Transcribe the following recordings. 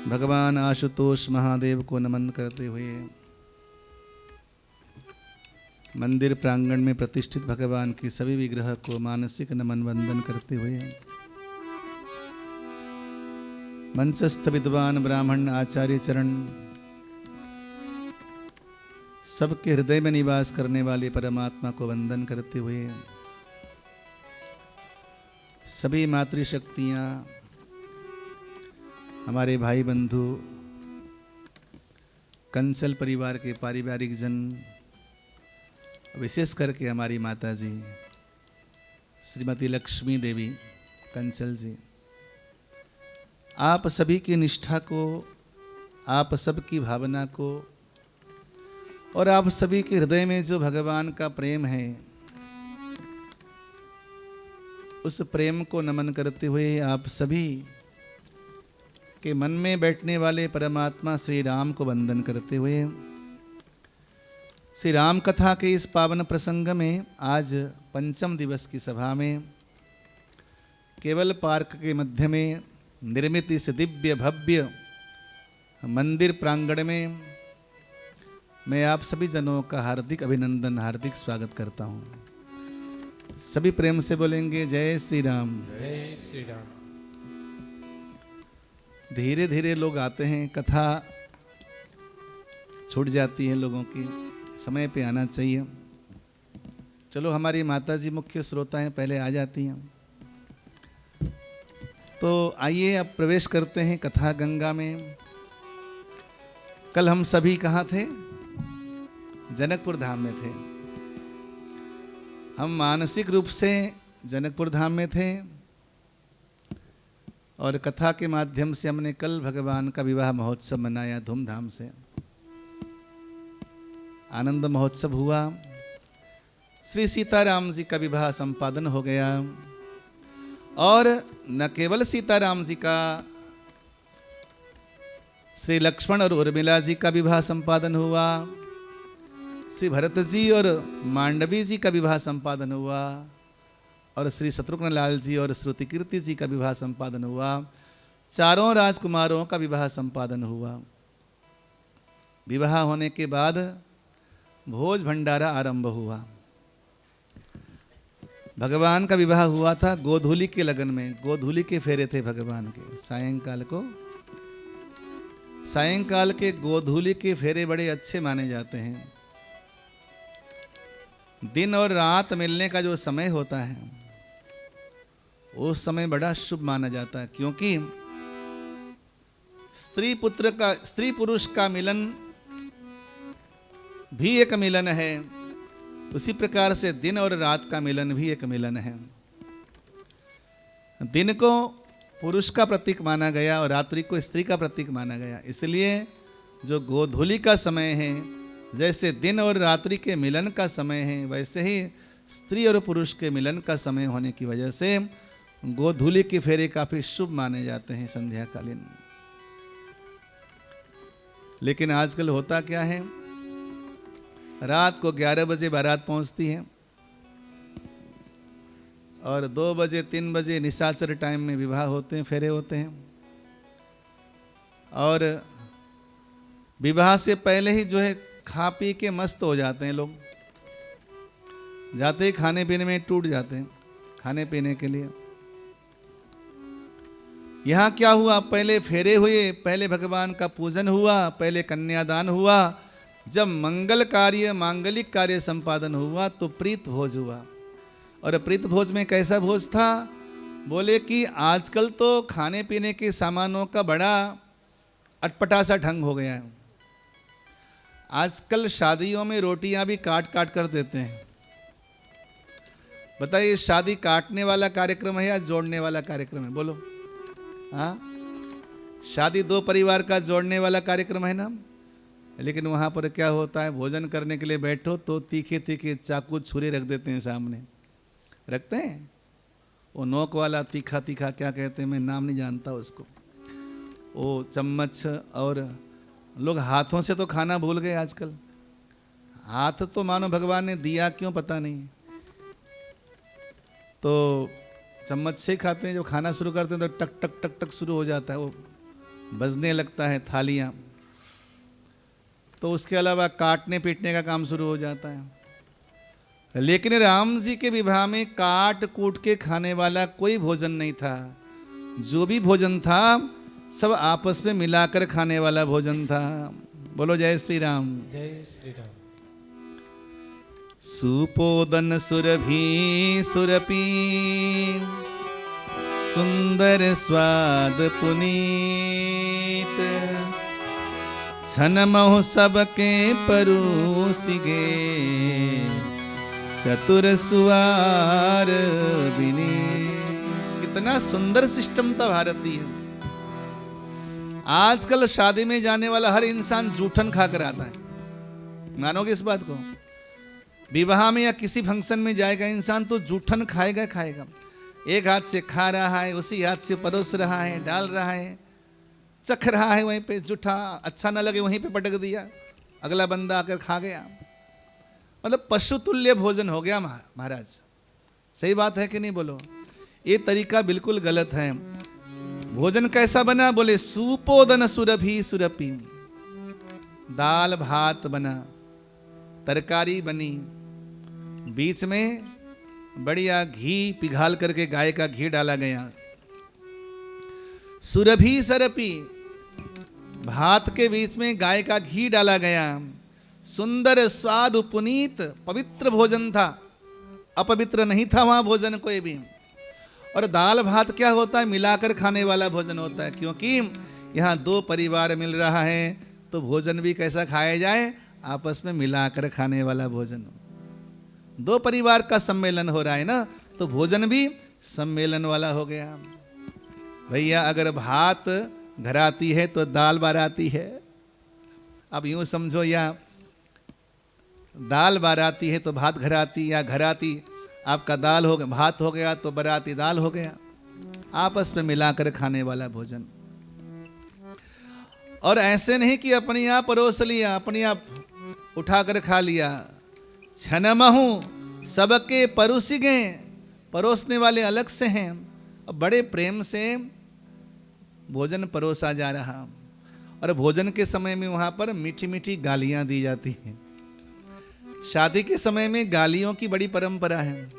भगवान आशुतोष महादेव को नमन करते हुए मंदिर प्रांगण में प्रतिष्ठित भगवान की सभी विग्रह को मानसिक नमन वंदन करते हुए मंचस्थ विद्वान ब्राह्मण आचार्य चरण सबके हृदय में निवास करने वाले परमात्मा को वंदन करते हुए सभी मातृशक्तियाँ, हमारे भाई बंधु, कंसल परिवार के पारिवारिक जन, विशेष करके हमारी माता जी श्रीमती लक्ष्मी देवी कंसल जी, आप सभी की निष्ठा को, आप सबकी भावना को और आप सभी के हृदय में जो भगवान का प्रेम है, उस प्रेम को नमन करते हुए आप सभी के मन में बैठने वाले परमात्मा श्री राम को वंदन करते हुए श्री राम कथा के इस पावन प्रसंग में आज पंचम दिवस की सभा में केवल पार्क के मध्य में निर्मित इस दिव्य भव्य मंदिर प्रांगण में मैं आप सभी जनों का हार्दिक अभिनंदन, हार्दिक स्वागत करता हूँ। सभी प्रेम से बोलेंगे जय श्री राम। जय श्री राम। धीरे धीरे लोग आते हैं, कथा छूट जाती है लोगों की, समय पे आना चाहिए। चलो हमारी माता जी मुख्य श्रोता हैं, पहले आ जाती हैं। तो आइए अब प्रवेश करते हैं कथा गंगा में। कल हम सभी कहाँ थे? जनकपुर धाम में थे। हम मानसिक रूप से जनकपुर धाम में थे और कथा के माध्यम से हमने कल भगवान का विवाह महोत्सव मनाया धूमधाम से। आनंद महोत्सव हुआ। श्री सीताराम जी का विवाह संपादन हो गया और न केवल सीताराम जी का, श्री लक्ष्मण और उर्मिला जी का विवाह संपादन हुआ, श्री भरत जी और मांडवी जी का विवाह संपादन हुआ और श्री शत्रुघ्न लाल जी और श्रुति कीर्ति जी का विवाह संपादन हुआ। चारों राजकुमारों का विवाह संपादन हुआ। विवाह होने के बाद भोज भंडारा आरंभ हुआ। भगवान का विवाह हुआ था गोधूली के लगन में, गोधूली के फेरे थे भगवान के। सायंकाल के गोधूली के फेरे बड़े अच्छे माने जाते हैं। दिन और रात मिलने का जो समय होता है उस समय बड़ा शुभ माना जाता है, क्योंकि स्त्री पुरुष का मिलन भी एक मिलन है, उसी प्रकार से दिन और रात का मिलन भी एक मिलन है। दिन को पुरुष का प्रतीक माना गया और रात्रि को स्त्री का प्रतीक माना गया। इसलिए जो गोधूली का समय है, जैसे दिन और रात्रि के मिलन का समय है, वैसे ही स्त्री और पुरुष के मिलन का समय होने की वजह से गोधूली के फेरे काफी शुभ माने जाते हैं संध्याकालीन। लेकिन आजकल होता क्या है, रात को 11 बजे बारात पहुंचती है और 2 बजे 3 बजे निशाचर टाइम में विवाह होते हैं, फेरे होते हैं। और विवाह से पहले ही जो है खा पी के मस्त हो जाते हैं लोग, जाते ही खाने पीने में टूट जाते हैं खाने पीने के लिए। यहाँ क्या हुआ, पहले फेरे हुए, पहले भगवान का पूजन हुआ, पहले कन्यादान हुआ। जब मंगल कार्य, मांगलिक कार्य संपादन हुआ तो प्रीत भोज हुआ। और प्रीत भोज में कैसा भोज था? बोले कि आजकल तो खाने पीने के सामानों का बड़ा अटपटा सा ढंग हो गया है। आजकल शादियों में रोटियां भी काट काट कर देते हैं। बताइए, शादी काटने वाला कार्यक्रम है या जोड़ने वाला कार्यक्रम है? बोलो। हाँ, शादी दो परिवार का जोड़ने वाला कार्यक्रम है ना। लेकिन वहाँ पर क्या होता है, भोजन करने के लिए बैठो तो तीखे तीखे चाकू छुरे रख देते हैं सामने, रखते हैं वो नोक वाला तीखा तीखा, क्या कहते हैं मैं नाम नहीं जानता उसको, वो चम्मच। और लोग हाथों से तो खाना भूल गए आजकल। हाथ तो मानो भगवान ने दिया क्यों पता नहीं, तो चम्मच से खाते हैं। जो खाना शुरू करते हैं तो टक टक टक टक शुरू हो जाता है, वो बजने लगता है थालियाँ, तो उसके अलावा काटने पीटने का काम शुरू हो जाता है। लेकिन राम जी के विवाह में काट कूट के खाने वाला कोई भोजन नहीं था। जो भी भोजन था सब आपस में मिलाकर खाने वाला भोजन था। बोलो जय श्री राम। जय श्री राम। सुपोदन सुरभि सुरपी सुंदर स्वाद पुनीत, छन महु सबके परोसिगे, चतुर सुवार बिनी। कितना सुंदर सिस्टम था भारतीय। आजकल शादी में जाने वाला हर इंसान जूठन खाकर आता है, मानोगे इस बात को? विवाह में या किसी फंक्शन में जाएगा इंसान तो जूठन खाएगा खाएगा। एक हाथ से खा रहा है, उसी हाथ से परोस रहा है, डाल रहा है, चख रहा है, वहीं पे जूठा अच्छा ना लगे वहीं पे पटक दिया, अगला बंदा आकर खा गया। मतलब पशु तुल्य भोजन हो गया महाराज। सही बात है कि नहीं? बोलो। ये तरीका बिल्कुल गलत है। भोजन कैसा बना? बोले सुपोदन सुरभि सुरपी। दाल भात बना, तरकारी बनी, बीच में बढ़िया घी पिघाल करके गाय का घी डाला गया। सुरभि सरपी, भात के बीच में गाय का घी डाला गया। सुंदर स्वाद पुनीत, पवित्र भोजन था, अपवित्र नहीं था वहां भोजन कोई भी। और दाल भात क्या होता है? मिलाकर खाने वाला भोजन होता है, क्योंकि यहाँ दो परिवार मिल रहा है तो भोजन भी कैसा खाया जाए? आपस में मिलाकर खाने वाला भोजन। दो परिवार का सम्मेलन हो रहा है ना, तो भोजन भी सम्मेलन वाला हो गया। भैया अगर भात घराती है तो दाल बाराती है। अब यूं समझो, या दाल बाराती है तो भात घराती, या घराती आपका दाल हो गया, भात हो गया तो बाराती दाल हो गया। आपस में मिलाकर खाने वाला भोजन। और ऐसे नहीं कि अपने आप परोस लिया, अपने आप उठाकर खा लिया। छनमहु सबके परोसिगे, परोसने वाले अलग से हैं, और बड़े प्रेम से भोजन परोसा जा रहा। और भोजन के समय में वहां पर मीठी मीठी गालियां दी जाती हैं। शादी के समय में गालियों की बड़ी परंपरा है।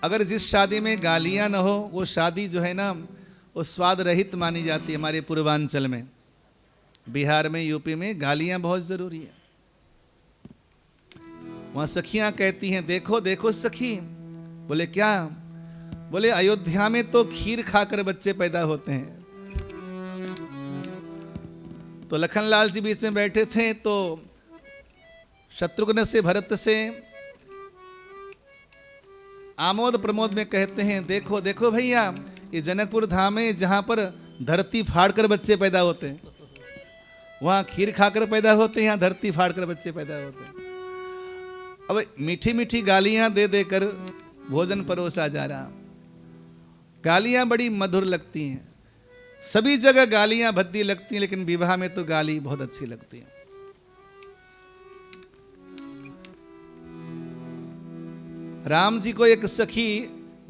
अगर जिस शादी में गालियां न हो वो शादी जो है ना, वो स्वाद रहित मानी जाती है। हमारे पूर्वांचल में, बिहार में, यूपी में गालियां बहुत जरूरी है। वहां सखियां कहती हैं, देखो देखो सखी। बोले क्या? बोले अयोध्या में तो खीर खाकर बच्चे पैदा होते हैं। तो लखनलाल जी बीच में बैठे थे, तो शत्रुघ्न से, भरत से आमोद प्रमोद में कहते हैं, देखो देखो भैया, ये जनकपुर धाम है जहां पर धरती फाड़कर बच्चे पैदा होते हैं। वहां खीर खाकर पैदा होते हैं, यहाँ धरती फाड़कर बच्चे पैदा होते हैं। अब मीठी मीठी गालियां दे देकर भोजन परोसा जा रहा। गालियां बड़ी मधुर लगती हैं, सभी जगह गालियां भद्दी लगती हैं, लेकिन विवाह में तो गाली बहुत अच्छी लगती है। राम जी को एक सखी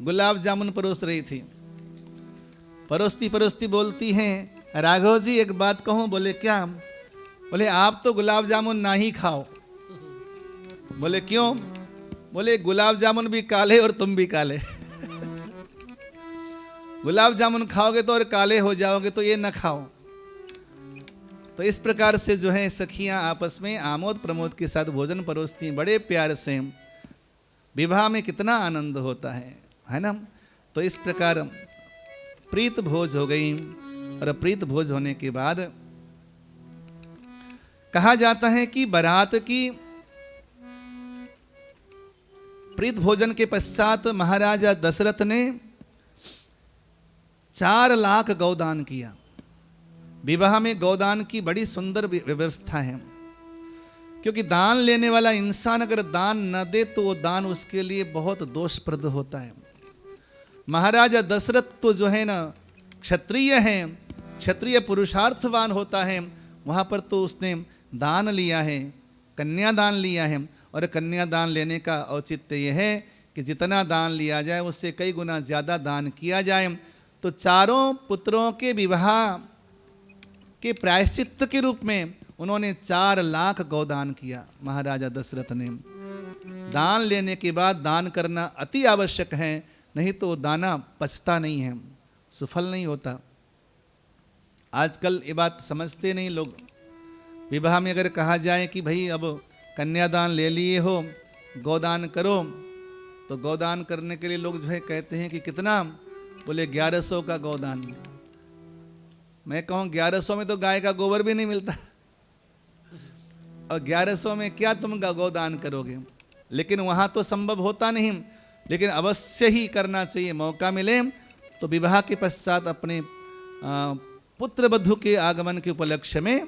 गुलाब जामुन परोस रही थी। परोसती परोसती बोलती हैं, राघव जी एक बात कहूं? बोले क्या? बोले आप तो गुलाब जामुन ना ही खाओ। बोले क्यों? बोले गुलाब जामुन भी काले और तुम भी काले। गुलाब जामुन खाओगे तो और काले हो जाओगे, तो ये ना खाओ। तो इस प्रकार से जो है सखियां आपस में आमोद प्रमोद के साथ भोजन परोसती हैं, बड़े प्यार से। विवाह में कितना आनंद होता है ना? तो इस प्रकार प्रीत भोज हो गई। और प्रीत भोज होने के बाद कहा जाता है कि बारात की प्रीत भोजन के पश्चात महाराजा दशरथ ने 4 लाख गौदान किया। विवाह में गौदान की बड़ी सुंदर व्यवस्था है, क्योंकि दान लेने वाला इंसान अगर दान न दे तो वो दान उसके लिए बहुत दोषप्रद होता है। महाराजा दशरथ तो जो है ना क्षत्रिय हैं, क्षत्रिय पुरुषार्थवान होता है। वहाँ पर तो उसने दान लिया है, कन्यादान लिया है। और कन्यादान लेने का औचित्य यह है कि जितना दान लिया जाए उससे कई गुना ज़्यादा दान किया जाए। तो चारों पुत्रों के विवाह के प्रायश्चित के रूप में उन्होंने 4 लाख गौदान किया। महाराजा दशरथ ने दान लेने के बाद दान करना अति आवश्यक है, नहीं तो दाना पचता नहीं है, सफल नहीं होता। आजकल ये बात समझते नहीं लोग। विवाह में अगर कहा जाए कि भाई अब कन्यादान ले लिए हो, गोदान करो, तो गोदान करने के लिए लोग जो है कहते हैं कि कितना, बोले 1100 का गोदान। मैं कहूँ 1100 में तो गाय का गोबर भी नहीं मिलता, और 1100 में क्या तुम गोदान करोगे। लेकिन वहाँ तो संभव होता नहीं, लेकिन अवश्य ही करना चाहिए। मौका मिले तो विवाह के पश्चात अपने पुत्र वधू के आगमन के उपलक्ष्य में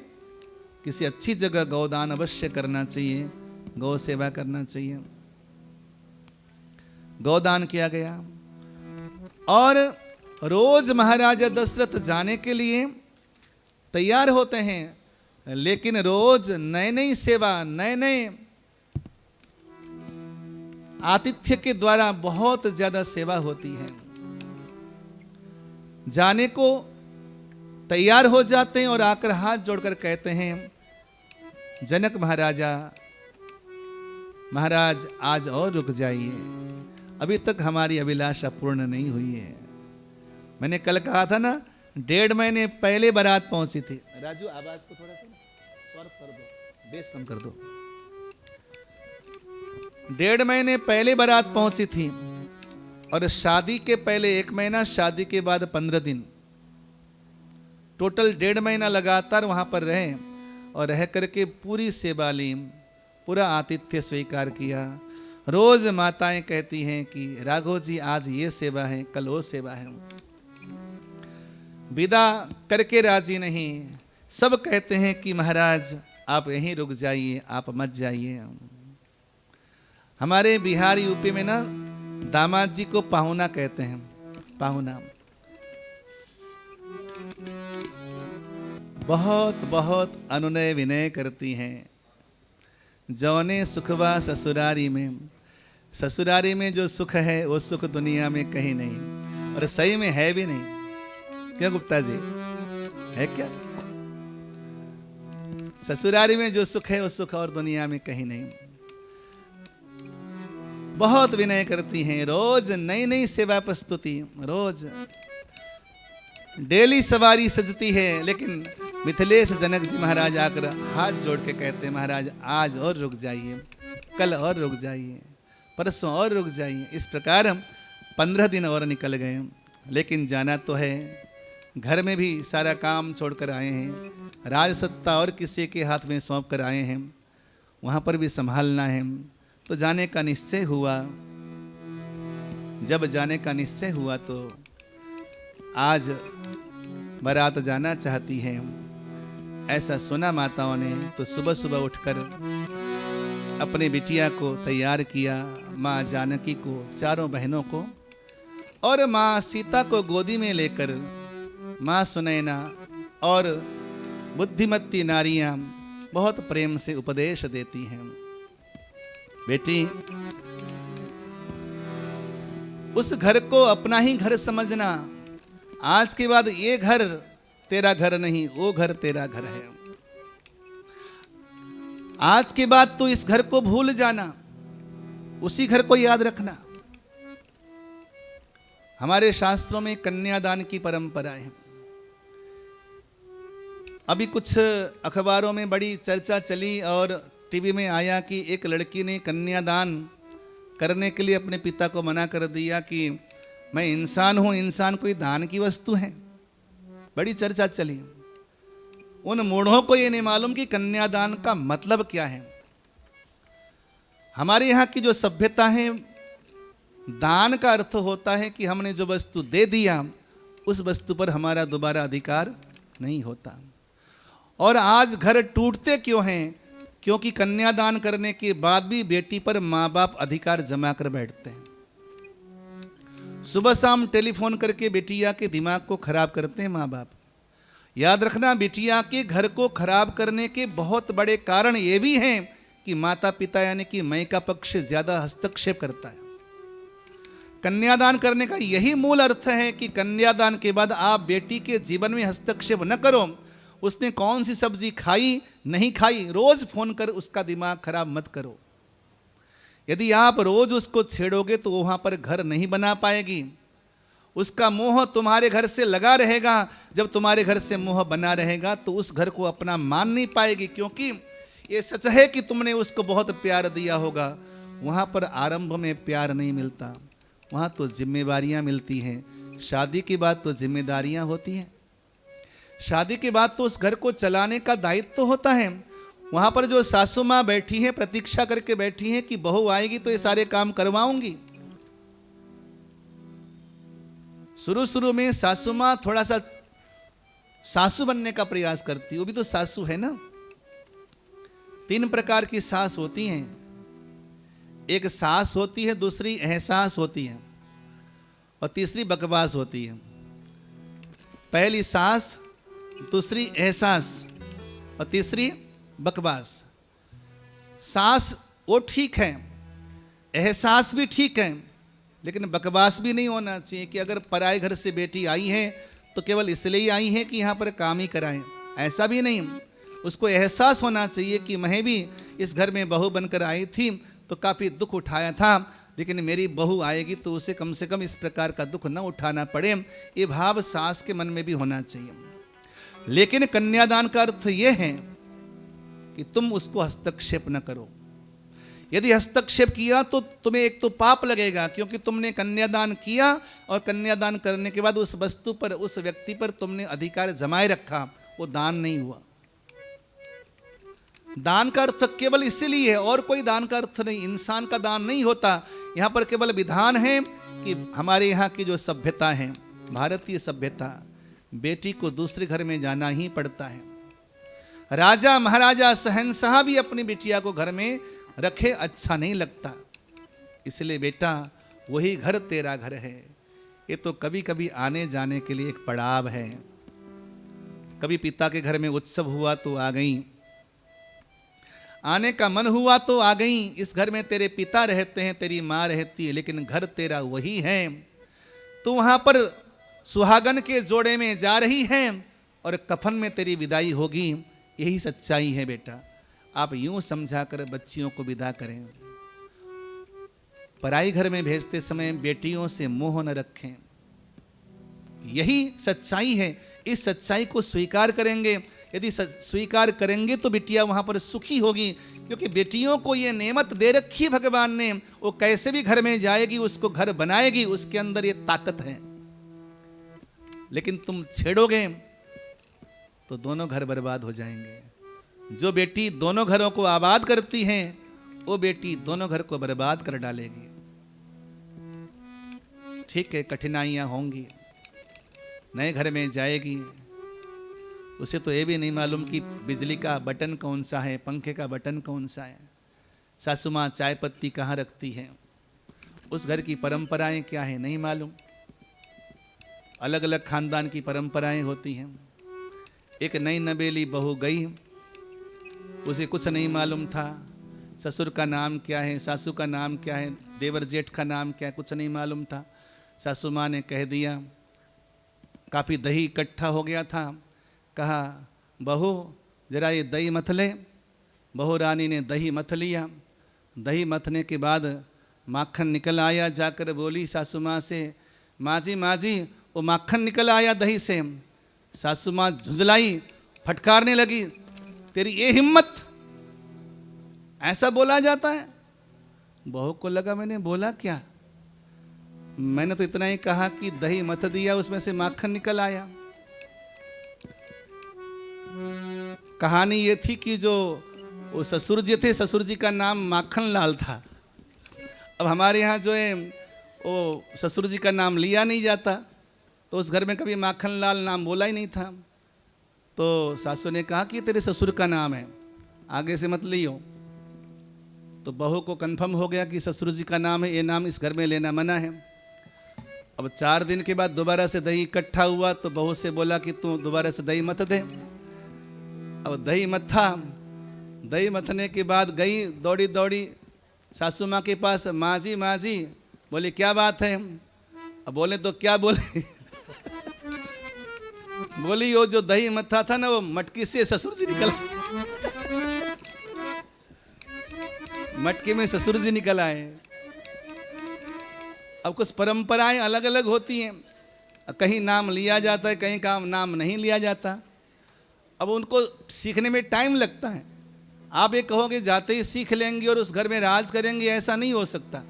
किसी अच्छी जगह गौदान अवश्य करना चाहिए, गौ सेवा करना चाहिए। गौदान किया गया और रोज महाराजा दशरथ जाने के लिए तैयार होते हैं, लेकिन रोज नई नई सेवा, नए नए आतिथ्य के द्वारा बहुत ज्यादा सेवा होती है। जाने को तैयार हो जाते हैं और आकर हाथ जोड़कर कहते हैं, जनक महाराजा, महाराज आज और रुक जाइए, अभी तक हमारी अभिलाषा पूर्ण नहीं हुई है। मैंने कल कहा था ना, 1.5 महीने पहले बारात पहुंची थी। राजू आवाज को थोड़ा सा सॉर्ट कर दो, बेस कम कर दो। 1.5 महीने पहले बारात पहुंची थी और शादी के पहले 1 महीना, शादी के बाद 15 दिन, टोटल 1.5 महीना लगातार वहां पर रहे और रह करके पूरी सेवा ली, पूरा आतिथ्य स्वीकार किया। रोज माताएं कहती हैं कि राघव जी आज ये सेवा है, कल वो सेवा है। विदा करके राजी नहीं, सब कहते हैं कि महाराज आप यहीं रुक जाइए, आप मत जाइए। हमारे बिहार यूपी में ना दामाद जी को पाहुना कहते हैं, पाहुना। बहुत बहुत अनुनय विनय करती हैं। जौने सुखवा ससुरारी में, ससुरारी में जो सुख है वो सुख दुनिया में कहीं नहीं, और सही में है भी नहीं। क्या गुप्ता जी, है क्या? ससुरारी में जो सुख है वो सुख और दुनिया में कहीं नहीं। बहुत विनय करती हैं, रोज नई नई सेवा प्रस्तुति, रोज डेली सवारी सजती है। लेकिन मिथिलेश जनक जी महाराज आकर हाथ जोड़ के कहते हैं, महाराज आज और रुक जाइए, कल और रुक जाइए, परसों और रुक जाइए। इस प्रकार 15 दिन और निकल गए, लेकिन जाना तो है। घर में भी सारा काम छोड़कर आए हैं, राजसत्ता और किसी के हाथ में सौंप कर आए हैं, वहाँ पर भी संभालना है। तो जाने का निश्चय हुआ। जब जाने का निश्चय हुआ तो आज बारात जाना चाहती है, ऐसा सुना माताओं ने। तो सुबह सुबह उठकर अपने बिटिया को तैयार किया, माँ जानकी को, चारों बहनों को, और माँ सीता को गोदी में लेकर माँ सुनैना और बुद्धिमती नारियां बहुत प्रेम से उपदेश देती हैं। बेटी, उस घर को अपना ही घर समझना। आज के बाद ये घर तेरा घर नहीं, वो घर तेरा घर है। आज के बाद तू इस घर को भूल जाना, उसी घर को याद रखना। हमारे शास्त्रों में कन्यादान की परंपरा है। अभी कुछ अखबारों में बड़ी चर्चा चली और टीवी में आया कि एक लड़की ने कन्यादान करने के लिए अपने पिता को मना कर दिया कि मैं इंसान हूं, इंसान कोई दान की वस्तु है। बड़ी चर्चा चली। उन मूढ़ों को ये नहीं मालूम कि कन्यादान का मतलब क्या है। हमारे यहाँ की जो सभ्यता है, दान का अर्थ होता है कि हमने जो वस्तु दे दिया उस वस्तु पर हमारा दोबारा अधिकार नहीं होता। और आज घर टूटते क्यों हैं? क्योंकि कन्यादान करने के बाद भी बेटी पर माँ बाप अधिकार जमा कर बैठते हैं। सुबह शाम टेलीफोन करके बिटिया के दिमाग को खराब करते हैं माँ बाप। याद रखना, बिटिया के घर को खराब करने के बहुत बड़े कारण ये भी हैं कि माता पिता यानी कि माई का पक्ष ज्यादा हस्तक्षेप करता है। कन्यादान करने का यही मूल अर्थ है कि कन्यादान के बाद आप बेटी के जीवन में हस्तक्षेप न करो। उसने कौन सी सब्जी खाई नहीं खाई रोज फोन कर उसका दिमाग खराब मत करो। यदि आप रोज उसको छेड़ोगे तो वहां पर घर नहीं बना पाएगी। उसका मोह तुम्हारे घर से लगा रहेगा। जब तुम्हारे घर से मोह बना रहेगा तो उस घर को अपना मान नहीं पाएगी, क्योंकि ये सच है कि तुमने उसको बहुत प्यार दिया होगा। वहां पर आरंभ में प्यार नहीं मिलता, वहां तो जिम्मेवारियां मिलती हैं। शादी के बाद तो जिम्मेदारियां होती हैं। शादी के बाद तो उस घर को चलाने का दायित्व तो होता है। वहां पर जो सासू माँ बैठी है, प्रतीक्षा करके बैठी है कि बहू आएगी तो ये सारे काम करवाऊंगी। शुरू शुरू में सासू माँ थोड़ा सा सासू बनने का प्रयास करती, वो भी तो सासू है ना। 3 प्रकार की सास होती हैं। एक सास होती है, दूसरी एहसास होती है और तीसरी बकवास होती है। पहली सास, दूसरी एहसास और तीसरी बकवास। सास वो ठीक है, एहसास भी ठीक है, लेकिन बकवास भी नहीं होना चाहिए कि अगर पराए घर से बेटी आई है तो केवल इसलिए आई है कि यहाँ पर काम ही कराएं, ऐसा भी नहीं। उसको एहसास होना चाहिए कि मैं भी इस घर में बहू बनकर आई थी तो काफ़ी दुख उठाया था, लेकिन मेरी बहू आएगी तो उसे कम से कम इस प्रकार का दुख न उठाना पड़े। ये भाव सास के मन में भी होना चाहिए। लेकिन कन्यादान का अर्थ यह है कि तुम उसको हस्तक्षेप न करो। यदि हस्तक्षेप किया तो तुम्हें एक तो पाप लगेगा, क्योंकि तुमने कन्यादान किया और कन्यादान करने के बाद उस वस्तु पर, उस व्यक्ति पर तुमने अधिकार जमाए रखा, वो दान नहीं हुआ। दान का अर्थ केवल इसीलिए है, और कोई दान का अर्थ नहीं। इंसान का दान नहीं होता। यहाँ पर केवल विधान है कि हमारे यहाँ की जो सभ्यता है, भारतीय सभ्यता, बेटी को दूसरे घर में जाना ही पड़ता है। राजा महाराजा शहंशाह भी अपनी बिटिया को घर में रखे अच्छा नहीं लगता। इसलिए बेटा वही घर तेरा घर है। ये तो कभी कभी आने जाने के लिए एक पड़ाव है। कभी पिता के घर में उत्सव हुआ तो आ गई, आने का मन हुआ तो आ गई। इस घर में तेरे पिता रहते हैं, तेरी माँ रहती है, लेकिन घर तेरा वही है। तो वहां पर सुहागन के जोड़े में जा रही है और कफन में तेरी विदाई होगी। यही सच्चाई है बेटा। आप यूं समझाकर बच्चियों को विदा करें। पराई घर में भेजते समय बेटियों से मोह न रखें। यही सच्चाई है। इस सच्चाई को स्वीकार करेंगे, यदि स्वीकार करेंगे तो बिटिया वहां पर सुखी होगी, क्योंकि बेटियों को ये नेमत दे रखी भगवान ने। वो कैसे भी घर में जाएगी, उसको घर बनाएगी, उसके अंदर ये ताकत है। लेकिन तुम छेड़ोगे तो दोनों घर बर्बाद हो जाएंगे। जो बेटी दोनों घरों को आबाद करती है, वो बेटी दोनों घर को बर्बाद कर डालेगी। ठीक है, कठिनाइयां होंगी, नए घर में जाएगी, उसे तो ये भी नहीं मालूम कि बिजली का बटन कौन सा है, पंखे का बटन कौन सा है, सासू माँ चाय पत्ती कहाँ रखती है, उस घर की परंपराएं क्या है नहीं मालूम। अलग अलग खानदान की परंपराएं होती हैं। एक नई नबेली बहू गई, उसे कुछ नहीं मालूम था, ससुर का नाम क्या है, सासू का नाम क्या है, देवर जेठ का नाम क्या है, कुछ नहीं मालूम था। सासू माँ ने कह दिया, काफ़ी दही इकट्ठा हो गया था, कहा बहू जरा ये दही मथ ले। बहू रानी ने दही मथ लिया। दही मथने के बाद माखन निकल आया। जाकर बोली सासू माँ से, माँ जी वो माखन निकल आया दही से। सासू माँ झुंझलाई, फटकारने लगी, तेरी ये हिम्मत, ऐसा बोला जाता है। बहू को लगा मैंने बोला क्या, मैंने तो इतना ही कहा कि दही मथ दिया, उसमें से माखन निकल आया। कहानी ये थी कि जो वो ससुर जी थे, ससुर जी का नाम माखन लाल था। अब हमारे यहाँ जो है वो ससुर जी का नाम लिया नहीं जाता, तो उस घर में कभी माखन लाल नाम बोला ही नहीं था। तो सासू ने कहा कि तेरे ससुर का नाम है, आगे से मत लियो। तो बहू को कंफर्म हो गया कि ससुर जी का नाम है, ये नाम इस घर में लेना मना है। अब 4 दिन के बाद दोबारा से दही इकट्ठा हुआ, तो बहू से बोला कि तू दोबारा से दही मत दे। अब दही मथा, दही मथने के बाद गई दौड़ी दौड़ी सासू माँ के पास, माँ जी बोले क्या बात है? अब बोले तो क्या बोले? बोली वो जो दही मत्था था ना, वो मटकी से ससुर जी निकला। मटके में ससुर जी निकल आए। अब कुछ परंपराएं अलग अलग होती हैं, कहीं नाम लिया जाता है, कहीं का नाम नहीं लिया जाता। अब उनको सीखने में टाइम लगता है। आप ये कहोगे जाते ही सीख लेंगे और उस घर में राज करेंगे, ऐसा नहीं हो सकता।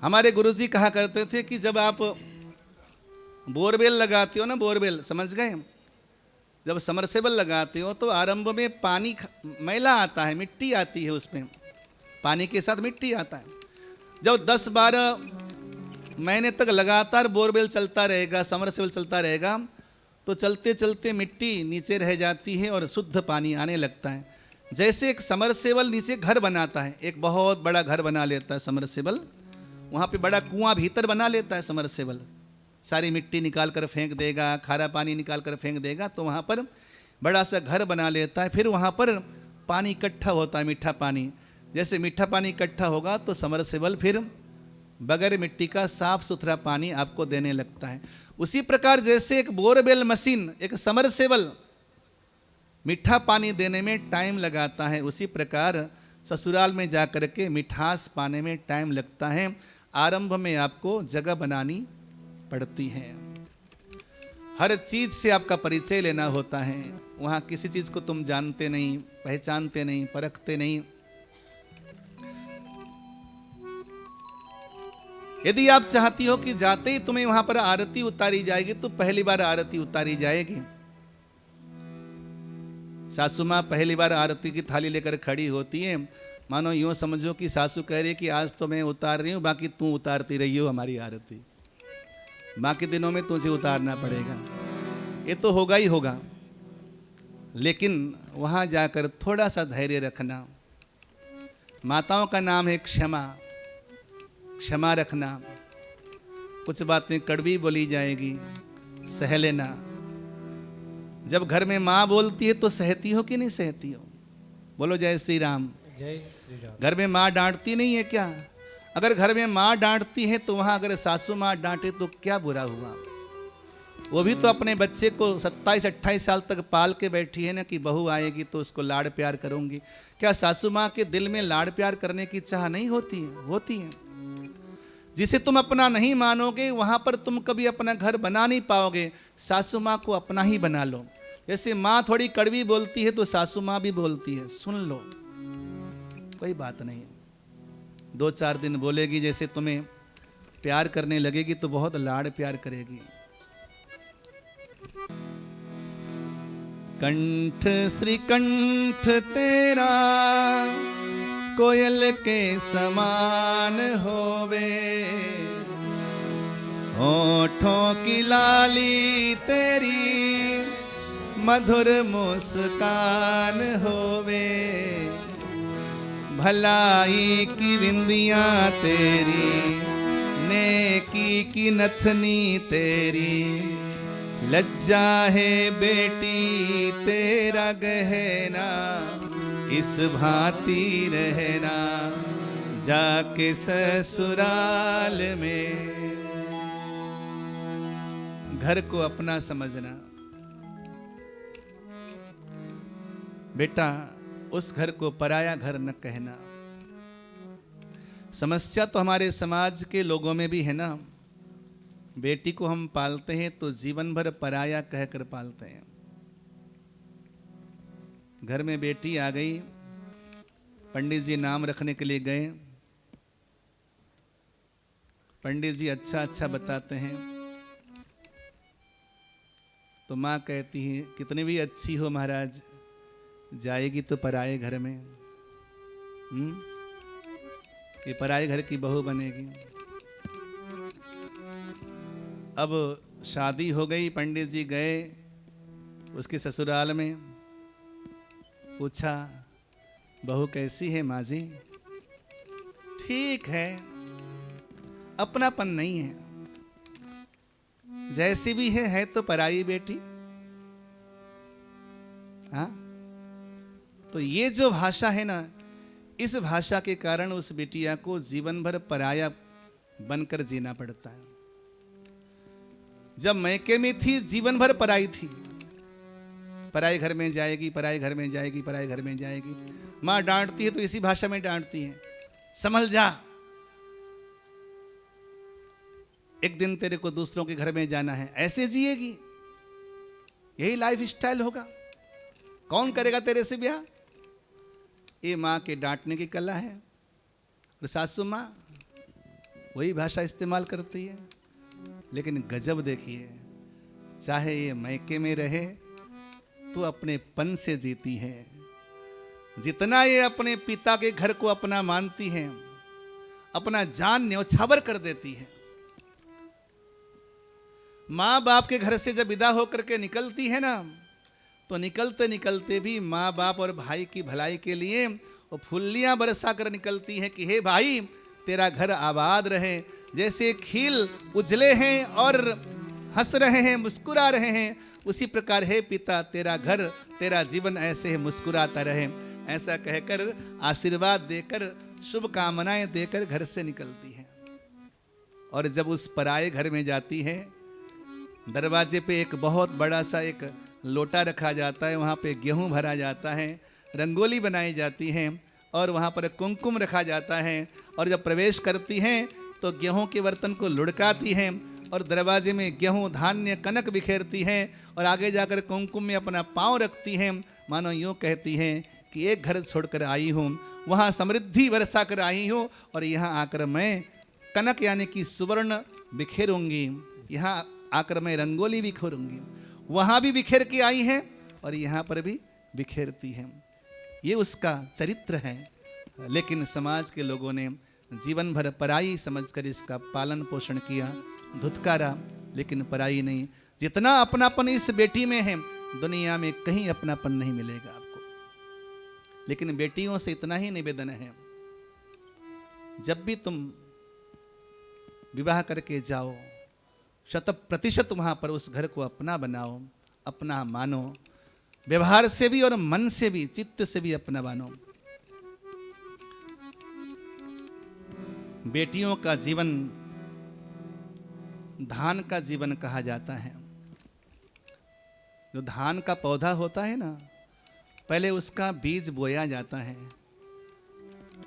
हमारे गुरुजी कहा करते थे कि जब आप बोरवेल लगाते हो ना, बोरवेल समझ गए, जब समरसेबल लगाते हो तो आरंभ में पानी मैला आता है, मिट्टी आती है, उसमें पानी के साथ मिट्टी आता है। जब 10-12 महीने तक लगातार बोरवेल चलता रहेगा, समरसेबल चलता रहेगा, तो चलते चलते मिट्टी नीचे रह जाती है और शुद्ध पानी आने लगता है। जैसे एक समरसेबल नीचे घर बनाता है, एक बहुत बड़ा घर बना लेता है समरसेबल, वहाँ पे बड़ा कुआं भीतर बना लेता है समरसेबल, सारी मिट्टी निकाल कर फेंक देगा, खारा पानी निकाल कर फेंक देगा, तो वहाँ पर बड़ा सा घर बना लेता है। फिर वहाँ पर पानी इकट्ठा होता है, मीठा पानी। जैसे मीठा पानी इकट्ठा होगा तो समरसेबल फिर बगैर मिट्टी का साफ सुथरा पानी आपको देने लगता है। उसी प्रकार जैसे एक बोरवेल मशीन, एक समरसेबल मीठा पानी देने में टाइम लगाता है, उसी प्रकार ससुराल में जाकर के मिठास पाने में टाइम लगता है। आरंभ में आपको जगह बनानी पड़ती है, हर चीज से आपका परिचय लेना होता है। वहाँ किसी चीज को तुम जानते नहीं, पहचानते नहीं, परखते नहीं। यदि आप चाहती हो कि जाते ही तुम्हें वहां पर आरती उतारी जाएगी, तो पहली बार आरती उतारी जाएगी। सासू माँ पहली बार आरती की थाली लेकर खड़ी होती है, मानो यूं समझो कि सासू कह रही है कि आज तो मैं उतार रही हूं, बाकी तू उतारती रही हो हमारी आरती, बाकी दिनों में तुझे उतारना पड़ेगा। ये तो होगा ही होगा, लेकिन वहां जाकर थोड़ा सा धैर्य रखना। माताओं का नाम है क्षमा, क्षमा रखना। कुछ बातें कड़वी बोली जाएगी, सह लेना। जब घर में माँ बोलती है तो सहती हो कि नहीं सहती हो? बोलो जय श्री राम। जय श्री राम। घर में माँ डांटती नहीं है क्या? अगर घर में माँ डांटती है तो वहाँ अगर सासू माँ डांटे तो क्या बुरा हुआ? वो भी तो अपने बच्चे को 27-28 साल तक पाल के बैठी है ना, कि बहू आएगी तो उसको लाड़ प्यार करूंगी। क्या सासू माँ के दिल में लाड़ प्यार करने की चाह नहीं होती है? होती है। जिसे तुम अपना नहीं मानोगे वहां पर तुम कभी अपना घर बना नहीं पाओगे। सासू माँ को अपना ही बना लो। जैसे माँ थोड़ी कड़वी बोलती है तो सासू माँ भी बोलती है, सुन लो, कोई बात नहीं। 2-4 दिन बोलेगी, जैसे तुम्हें प्यार करने लगेगी तो बहुत लाड़ प्यार करेगी। कंठ श्री कंठ तेरा कोयल के समान होवे, होठों की लाली तेरी मधुर मुस्कान होवे, भलाई की बिंदियां तेरी, नेकी की नथनी तेरी, लज्जा है बेटी तेरा गहना, इस भांति रहना जाके ससुराल में। घर को अपना समझना। बेटा उस घर को पराया घर न कहना। समस्या तो हमारे समाज के लोगों में भी है ना। बेटी को हम पालते हैं तो जीवन भर पराया कहकर पालते हैं। घर में बेटी आ गई, पंडित जी नाम रखने के लिए गए, पंडित जी अच्छा अच्छा बताते हैं, तो माँ कहती है कितनी भी अच्छी हो महाराज, जाएगी तो पराए घर में, ये पराए घर की बहू बनेगी। अब शादी हो गई, पंडित जी गए उसके ससुराल में, पूछा बहू कैसी है माँ जी? ठीक है, अपनापन नहीं है, जैसी भी है तो पराई बेटी। हाँ, तो ये जो भाषा है ना, इस भाषा के कारण उस बिटिया को जीवन भर पराया बनकर जीना पड़ता है। जब मैके में थी जीवन भर पराई थी, पराए घर में जाएगी, पराए घर में जाएगी, पराए घर में जाएगी। माँ डांटती है तो इसी भाषा में डांटती है, संभल जा, एक दिन तेरे को दूसरों के घर में जाना है। ऐसे जिएगी, यही लाइफ स्टाइल होगा। कौन करेगा तेरे से ब्याह? ये माँ के डांटने की कला है। और सासू माँ वही भाषा इस्तेमाल करती है। लेकिन गजब देखिए, चाहे ये मैके में रहे तो अपने पन से जीती है। जितना ये अपने पिता के घर को अपना मानती है, अपना जान न्यौछावर कर देती है। माँ बाप के घर से जब विदा होकर के निकलती है ना, तो निकलते निकलते भी माँ बाप और भाई की भलाई के लिए वो फुल्लियाँ बरसा कर निकलती हैं कि हे भाई, तेरा घर आबाद रहे। जैसे खील उजले हैं और हंस रहे हैं, मुस्कुरा रहे हैं, उसी प्रकार हे पिता, तेरा घर, तेरा जीवन ऐसे ही मुस्कुराता रहे। ऐसा कहकर आशीर्वाद देकर, शुभकामनाएं देकर घर से निकलती है। और जब उस पराए घर में जाती है, दरवाजे पे एक बहुत बड़ा सा एक लोटा रखा जाता है, वहाँ पे गेहूं भरा जाता है, रंगोली बनाई जाती है और वहाँ पर कुमकुम रखा जाता है। और जब प्रवेश करती हैं तो गेहूं के बर्तन को लुढ़काती हैं और दरवाजे में गेहूं, धान्य, कनक बिखेरती हैं और आगे जाकर कुमकुम में अपना पाँव रखती हैं। मानो यूँ कहती हैं कि एक घर छोड़कर आई हूँ, वहाँ समृद्धि बरसा कर आई हूँ और यहाँ आकर मैं कनक यानी कि सुवर्ण बिखेरूंगी, यहाँ आकर मैं रंगोली बिखेरूंगी। वहाँ भी बिखेर के आई हैं और यहाँ पर भी बिखेरती हैं। ये उसका चरित्र है। लेकिन समाज के लोगों ने जीवन भर पराई समझकर इसका पालन पोषण किया, धुतकारा, लेकिन पराई नहीं। जितना अपनापन इस बेटी में है, दुनिया में कहीं अपनापन नहीं मिलेगा आपको। लेकिन बेटियों से इतना ही निवेदन है, जब भी तुम विवाह करके जाओ, 100% वहां पर उस घर को अपना बनाओ, अपना मानो, व्यवहार से भी और मन से भी, चित्त से भी अपना मानो। बेटियों का जीवन धान का जीवन कहा जाता है। जो धान का पौधा होता है ना, पहले उसका बीज बोया जाता है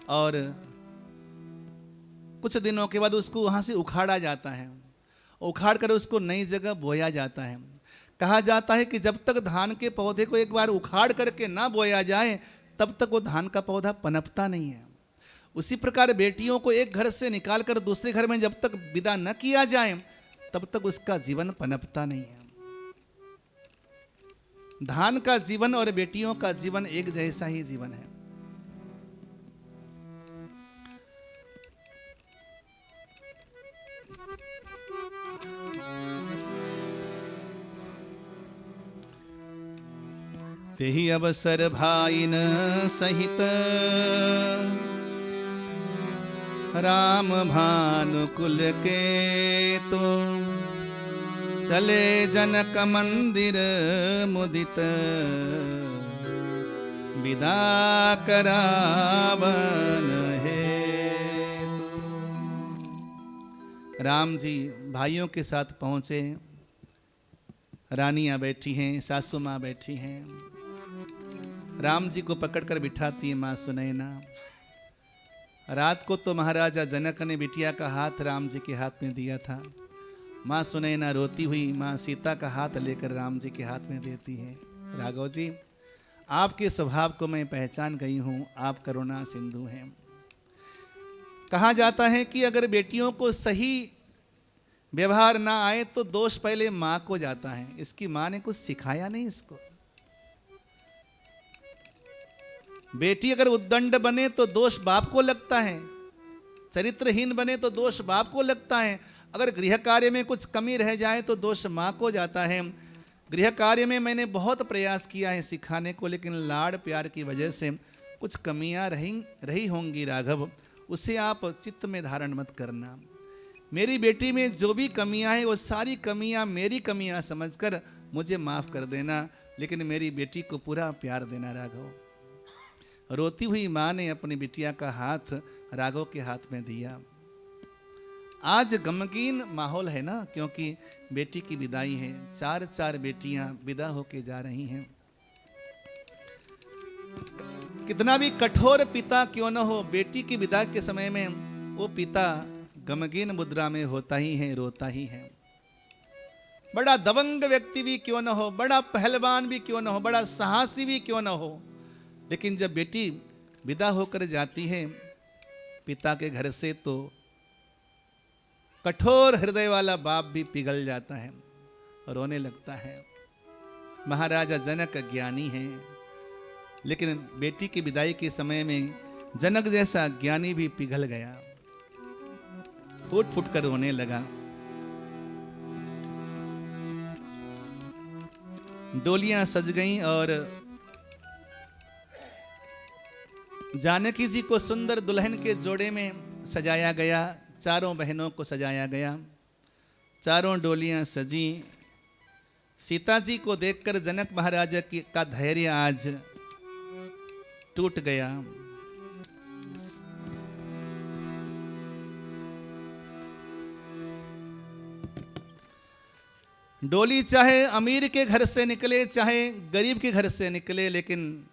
और कुछ दिनों के बाद उसको वहां से उखाड़ा जाता है। उखाड़ कर उसको नई जगह बोया जाता है। कहा जाता है कि जब तक धान के पौधे को एक बार उखाड़ करके ना बोया जाए, तब तक वो धान का पौधा पनपता नहीं है। उसी प्रकार बेटियों को एक घर से निकाल कर दूसरे घर में जब तक विदा न किया जाए, तब तक उसका जीवन पनपता नहीं है। धान का जीवन और बेटियों का जीवन एक जैसा ही जीवन है। तेहि अवसर भाइन सहित राम भानुकुल के तो चले जनक मंदिर मुदित विदा करावन है। राम जी भाइयों के साथ पहुंचे। रानियां बैठी हैं, सासू माँ बैठी हैं। राम जी को पकड़कर बिठाती है माँ सुनैना। रात को तो महाराजा जनक ने बिटिया का हाथ राम जी के हाथ में दिया था। माँ सुनैना रोती हुई माँ सीता का हाथ लेकर राम जी के हाथ में देती है। राघव जी, आपके स्वभाव को मैं पहचान गई हूँ, आप करुणा सिंधु हैं। कहा जाता है कि अगर बेटियों को सही व्यवहार ना आए तो दोष पहले माँ को जाता है। इसकी माँ ने कुछ सिखाया नहीं इसको। बेटी अगर उद्दंड बने तो दोष बाप को लगता है, चरित्रहीन बने तो दोष बाप को लगता है। अगर गृह कार्य में कुछ कमी रह जाए तो दोष माँ को जाता है। गृह कार्य में मैंने बहुत प्रयास किया है सिखाने को, लेकिन लाड़ प्यार की वजह से कुछ कमियां रही होंगी राघव, उसे आप चित्त में धारण मत करना। मेरी बेटी में जो भी कमियां हैं वो सारी कमियां मेरी कमियां समझकर मुझे माफ़ कर देना, लेकिन मेरी बेटी को पूरा प्यार देना राघव। रोती हुई माँ ने अपनी बिटिया का हाथ राघव के हाथ में दिया। आज गमगीन माहौल है ना, क्योंकि बेटी की विदाई है। 4 बेटियां विदा होके जा रही हैं। कितना भी कठोर पिता क्यों न हो, बेटी की विदा के समय में वो पिता गमगीन मुद्रा में होता ही है, रोता ही है। बड़ा दबंग व्यक्ति भी क्यों न हो, बड़ा पहलवान भी क्यों न हो, बड़ा साहसी भी क्यों न हो, लेकिन जब बेटी विदा होकर जाती है पिता के घर से, तो कठोर हृदय वाला बाप भी पिघल जाता है, रोने लगता है। महाराजा जनक ज्ञानी हैं, लेकिन बेटी की विदाई के समय में जनक जैसा ज्ञानी भी पिघल गया, फूट फूट कर रोने लगा। डोलियां सज गईं और जानकी जी को सुंदर दुल्हन के जोड़े में सजाया गया। चारों बहनों को सजाया गया, चारों डोलियां सजी। सीता जी को देखकर जनक महाराजा का धैर्य आज टूट गया। डोली चाहे अमीर के घर से निकले चाहे गरीब के घर से निकले, लेकिन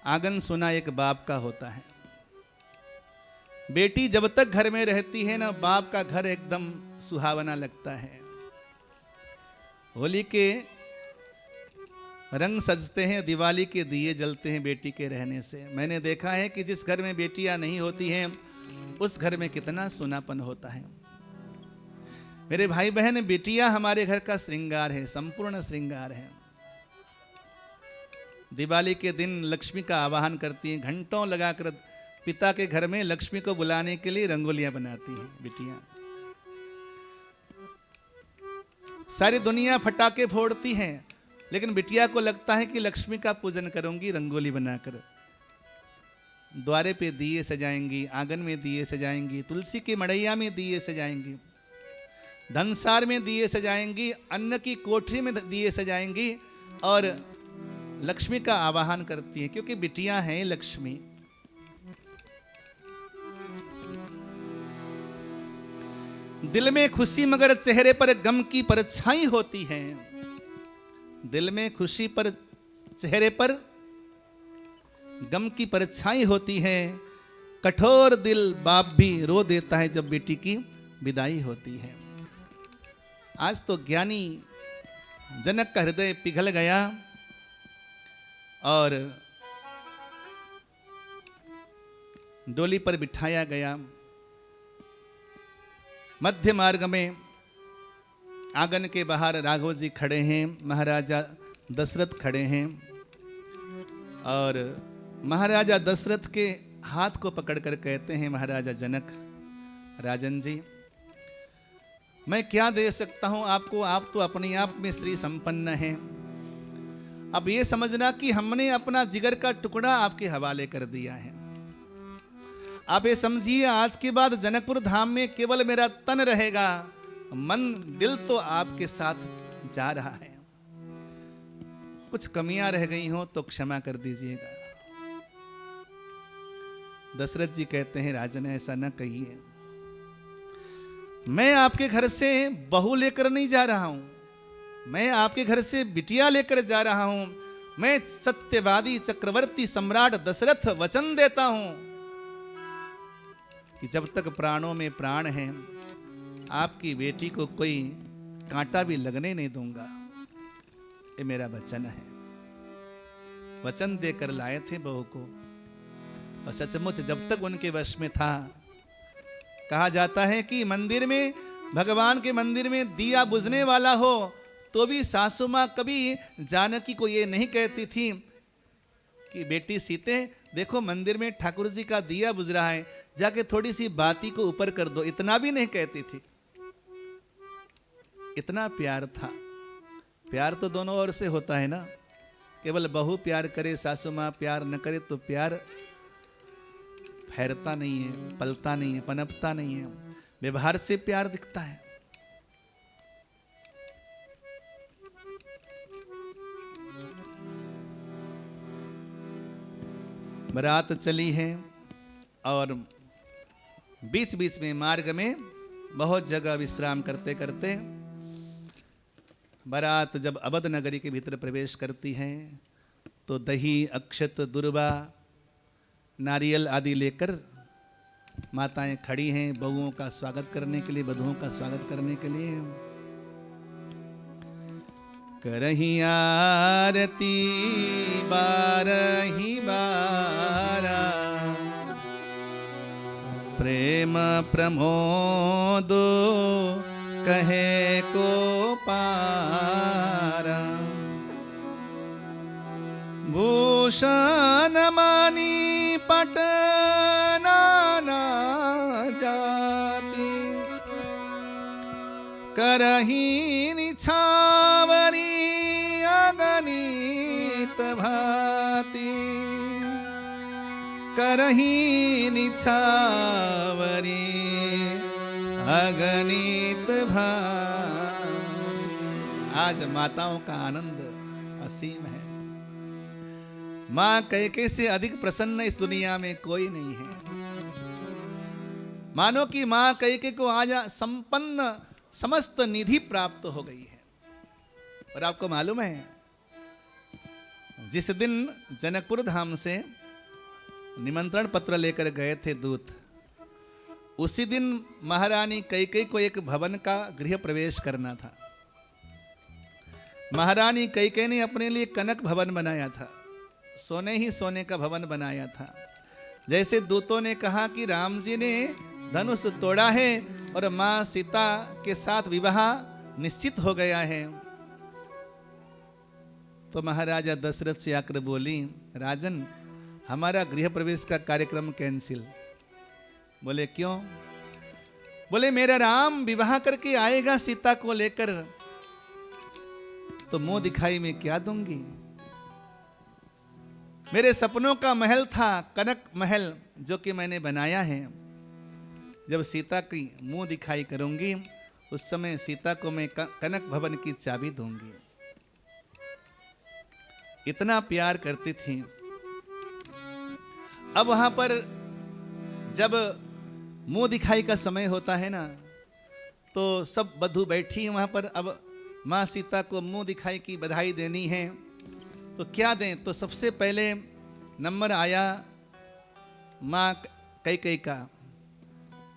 आंगन सुना एक बाप का होता है। बेटी जब तक घर में रहती है ना, बाप का घर एकदम सुहावना लगता है। होली के रंग सजते हैं, दिवाली के दिए जलते हैं बेटी के रहने से। मैंने देखा है कि जिस घर में बेटियां नहीं होती हैं उस घर में कितना सुनापन होता है। मेरे भाई बहन, बेटियां हमारे घर का श्रृंगार है, संपूर्ण श्रृंगार है। दिवाली के दिन लक्ष्मी का आवाहन करती हैं, घंटों लगाकर पिता के घर में लक्ष्मी को बुलाने के लिए रंगोलियां बनाती हैं बिटियां। सारी दुनिया फटाके फोड़ती हैं, लेकिन बिटिया को लगता है कि लक्ष्मी का पूजन करूंगी रंगोली बनाकर। द्वारे पे दिए सजाएंगी, आंगन में दिए सजाएंगी, तुलसी की मड़ैया में दिए सजाएंगी, धनसार में दिए सजाएंगी, अन्न की कोठरी में दिए सजाएंगी और लक्ष्मी का आवाहन करती है, क्योंकि बिटियां हैं लक्ष्मी। दिल में खुशी मगर चेहरे पर गम की परछाई होती है। दिल में खुशी पर चेहरे पर गम की परछाई होती है। कठोर दिल बाप भी रो देता है जब बेटी की विदाई होती है। आज तो ज्ञानी जनक का हृदय पिघल गया और डोली पर बिठाया गया। मध्य मार्ग में आंगन के बाहर राघव जी खड़े हैं, महाराजा दशरथ खड़े हैं और महाराजा दशरथ के हाथ को पकड़कर कहते हैं महाराजा जनक, राजन जी मैं क्या दे सकता हूं आपको, आप तो अपने आप में श्री संपन्न हैं। अब ये समझना कि हमने अपना जिगर का टुकड़ा आपके हवाले कर दिया है। आप ये समझिए आज के बाद जनकपुर धाम में केवल मेरा तन रहेगा, मन दिल तो आपके साथ जा रहा है। कुछ कमियां रह गई हो तो क्षमा कर दीजिएगा। दशरथ जी कहते हैं राजन ऐसा न कहिए, मैं आपके घर से बहू लेकर नहीं जा रहा हूं, मैं आपके घर से बिटिया लेकर जा रहा हूं। मैं सत्यवादी चक्रवर्ती सम्राट दशरथ वचन देता हूं कि जब तक प्राणों में प्राण है आपकी बेटी को कोई कांटा भी लगने नहीं दूंगा। ये मेरा वचन है। वचन देकर लाए थे बहू को और सचमुच जब तक उनके वश में था, कहा जाता है कि मंदिर में, भगवान के मंदिर में दिया बुझने वाला हो तो भी सासू मां कभी जानकी को ये नहीं कहती थी कि बेटी सीते देखो मंदिर में ठाकुर जी का दिया बुझ रहा है, जाके थोड़ी सी बाती को ऊपर कर दो, इतना भी नहीं कहती थी। इतना प्यार था। प्यार तो दोनों ओर से होता है ना, केवल बहू प्यार करे सासू मां प्यार न करे तो प्यार फैरता नहीं है, पलता नहीं है, पनपता नहीं है। व्यवहार से प्यार दिखता है। बारात चली है और बीच बीच में मार्ग में बहुत जगह विश्राम करते करते बारात जब अवध नगरी के भीतर प्रवेश करती है तो दही, अक्षत, दुर्वा, नारियल आदि लेकर माताएं खड़ी हैं बहुओं का स्वागत करने के लिए, वधुओं का स्वागत करने के लिए। करही आरती बारही बारा, प्रेम प्रमोदो कहे को पारा। भूषण मणि पटना ना जाती, करही निछावरी अगणित भांति। करही निछावरी अगणित भांति। आज माताओं का आनंद असीम है। मां कैके से अधिक प्रसन्न इस दुनिया में कोई नहीं है। मानो कि मां कैके को आज संपन्न समस्त निधि प्राप्त हो गई है। और आपको मालूम है, जिस दिन जनकपुर धाम से निमंत्रण पत्र लेकर गए थे दूत, उसी दिन महारानी कैकेयी को एक भवन का गृह प्रवेश करना था। महारानी कैकेयी ने अपने लिए कनक भवन बनाया था, सोने ही सोने का भवन बनाया था। जैसे दूतों ने कहा कि राम जी ने धनुष तोड़ा है और मां सीता के साथ विवाह निश्चित हो गया है, तो महाराजा दशरथ से आकर बोली, राजन हमारा गृह प्रवेश का कार्यक्रम कैंसिल। बोले क्यों? बोले मेरा राम विवाह करके आएगा सीता को लेकर, तो मुंह दिखाई में क्या दूंगी। मेरे सपनों का महल था कनक महल, जो कि मैंने बनाया है। जब सीता की मुंह दिखाई करूंगी उस समय सीता को मैं कनक भवन की चाबी दूंगी। इतना प्यार करती थी। अब वहां पर जब मुंह दिखाई का समय होता है ना, तो सब वधू बैठी वहां पर। अब मां सीता को मुंह दिखाई की बधाई देनी है, तो क्या दें? तो सबसे पहले नंबर आया मां कैकेयी का।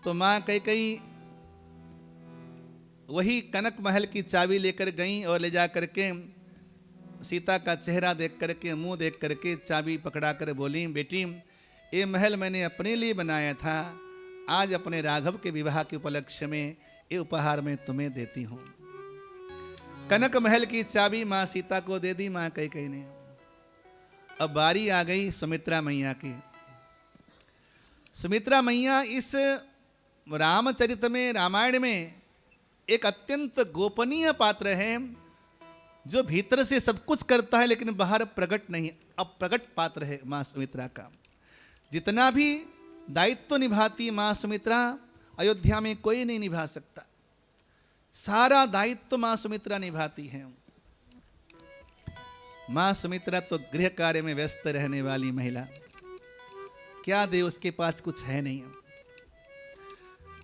तो मां कैकेयी वही कनक महल की चाबी लेकर गईं और ले जा करके सीता का चेहरा देख करके, मुंह देख करके चाबी पकड़ा कर बोली, बेटी ये महल मैंने अपने लिए बनाया था, आज अपने राघव के विवाह के उपलक्ष्य में ये उपहार मैं तुम्हें देती हूं। कनक महल की चाबी मां सीता को दे दी मां कैकेयी ने। अब बारी आ गई सुमित्रा मैया की। सुमित्रा मैया इस रामचरित में, रामायण में एक अत्यंत गोपनीय पात्र है, जो भीतर से सब कुछ करता है लेकिन बाहर प्रकट नहीं, अप्रकट पात्र है मां सुमित्रा का। जितना भी दायित्व निभाती मां सुमित्रा, अयोध्या में कोई नहीं निभा सकता। सारा दायित्व मां सुमित्रा निभाती है। मां सुमित्रा तो गृह कार्य में व्यस्त रहने वाली महिला, क्या दे, उसके पास कुछ है नहीं।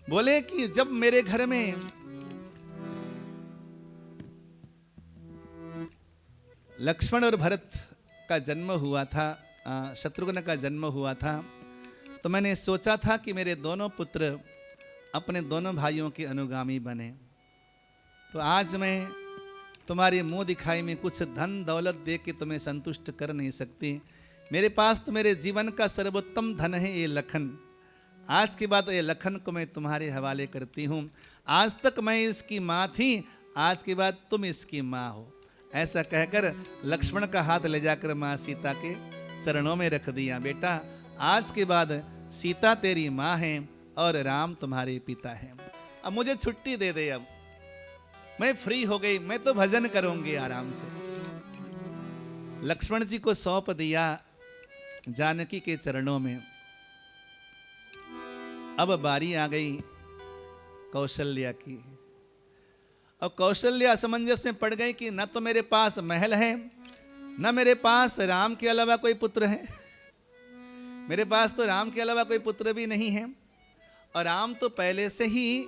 बोले कि जब मेरे घर में लक्ष्मण और भरत का जन्म हुआ था, शत्रुघ्न का जन्म हुआ था, तो मैंने सोचा था कि मेरे दोनों पुत्र अपने दोनों भाइयों के अनुगामी बने। तो आज मैं तुम्हारी मुंह दिखाई में कुछ धन दौलत दे के तुम्हें संतुष्ट कर नहीं सकती। मेरे पास तो मेरे जीवन का सर्वोत्तम धन है ये लखन। आज के बाद ये लखन को मैं तुम्हारे हवाले करती हूँ। आज तक मैं इसकी माँ थी, आज के बाद तुम इसकी माँ हो। ऐसा कहकर लक्ष्मण का हाथ ले जाकर माँ सीता के चरणों में रख दिया। बेटा आज के बाद सीता तेरी माँ है और राम तुम्हारे पिता हैं। अब मुझे छुट्टी दे दे, अब मैं फ्री हो गई, मैं तो भजन करूंगी आराम से। लक्ष्मण जी को सौंप दिया जानकी के चरणों में। अब बारी आ गई कौशल्या की। अब कौशल्या असमंजस में पड़ गई कि न तो मेरे पास महल है, न मेरे पास राम के अलावा कोई पुत्र है। मेरे पास तो राम के अलावा कोई पुत्र भी नहीं है, और राम तो पहले से ही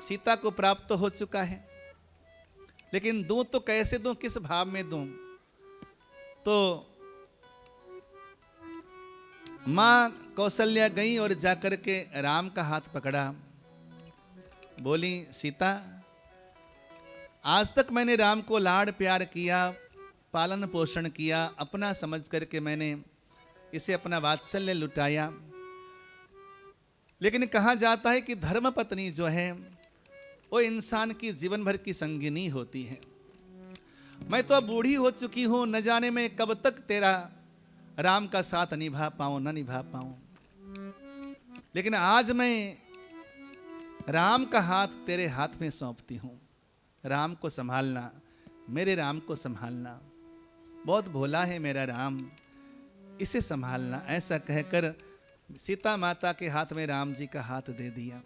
सीता को प्राप्त हो चुका है, लेकिन दूं तो कैसे दूं, किस भाव में दूं? तो मां कौशल्या गई और जाकर के राम का हाथ पकड़ा, बोली सीता, आज तक मैंने राम को लाड़ प्यार किया, पालन पोषण किया, अपना समझ करके मैंने इसे अपना वात्सल्य लुटाया, लेकिन कहा जाता है कि धर्म पत्नी जो है वो इंसान की जीवन भर की संगिनी होती है। मैं तो अब बूढ़ी हो चुकी हूं, न जाने मैं कब तक तेरा राम का साथ निभा पाऊं न निभा पाऊं, लेकिन आज मैं राम का हाथ तेरे हाथ में सौंपती हूं। राम को संभालना, मेरे राम को संभालना, बहुत भोला है मेरा राम, इसे संभालना। ऐसा कहकर सीता माता के हाथ में राम जी का हाथ दे दिया।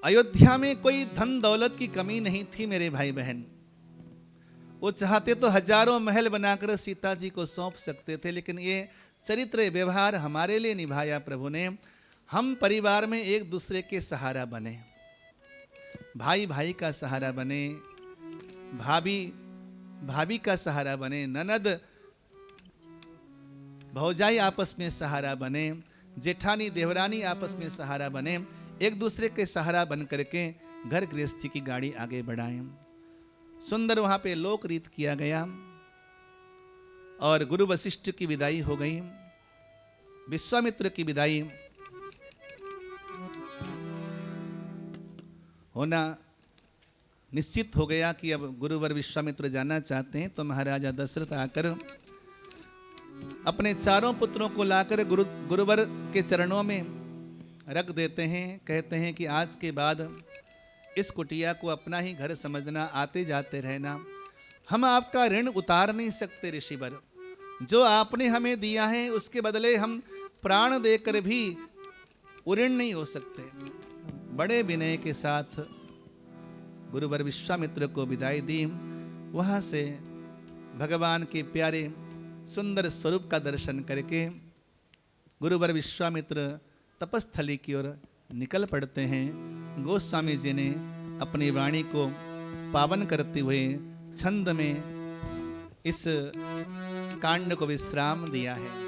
अयोध्या में कोई धन दौलत की कमी नहीं थी मेरे भाई बहन। वो चाहते तो हजारों महल बनाकर सीता जी को सौंप सकते थे, लेकिन ये चरित्र व्यवहार हमारे लिए निभाया प्रभु ने। हम परिवार में एक दूसरे के सहारा बने, भाई भाई का सहारा बने, भाभी भाभी का सहारा बने, ननद भौजाई आपस में सहारा बने, जेठानी देवरानी आपस में सहारा बने, एक दूसरे के सहारा बन करके घर गृहस्थी की गाड़ी आगे बढ़ाएं। सुंदर वहां पे लोक रीत किया गया और गुरु वशिष्ठ की विदाई हो गई, विश्वामित्र की विदाई होना निश्चित हो गया कि अब गुरुवर विश्वामित्र जाना चाहते हैं। तो महाराजा दशरथ आकर अपने चारों पुत्रों को लाकर गुरुवर के चरणों में रख देते हैं। कहते हैं कि आज के बाद इस कुटिया को अपना ही घर समझना, आते जाते रहना। हम आपका ऋण उतार नहीं सकते ऋषिवर, जो आपने हमें दिया है उसके बदले हम प्राण देकर भी उऋण नहीं हो सकते। बड़े विनय के साथ गुरुवर विश्वामित्र को विदाई दी। वहां से भगवान के प्यारे सुंदर स्वरूप का दर्शन करके गुरुवर विश्वामित्र तपस्थली की ओर निकल पड़ते हैं। गोस्वामी जी ने अपनी वाणी को पावन करते हुए छंद में इस कांड को विश्राम दिया है।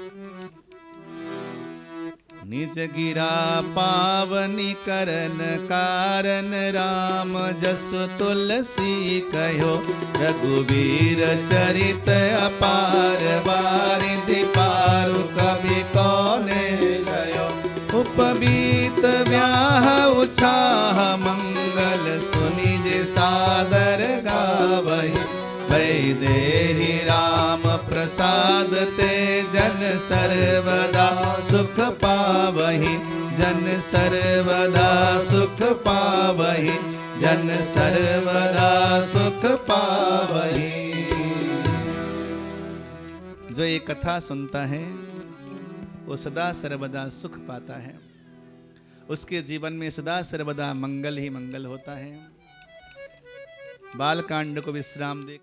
निज गिरा पावनी करन कारण, राम जस तुलसी कहो, रघुवीर चरित अपार, बारिधि पारु कवि कौने लयो, उपबीत व्याह उत्साह मंगल, सुनि जे सादर गावहि, वैदेहि राम प्रसाद ते, जन सर्वदा सुख पावहि, जन सर्वदा सुख पावहि, जन सर्वदा सुख पावहि। जो ये कथा सुनता है वो सदा सर्वदा सुख पाता है, उसके जीवन में सदा सर्वदा मंगल ही मंगल होता है। बालकांड को विश्राम दे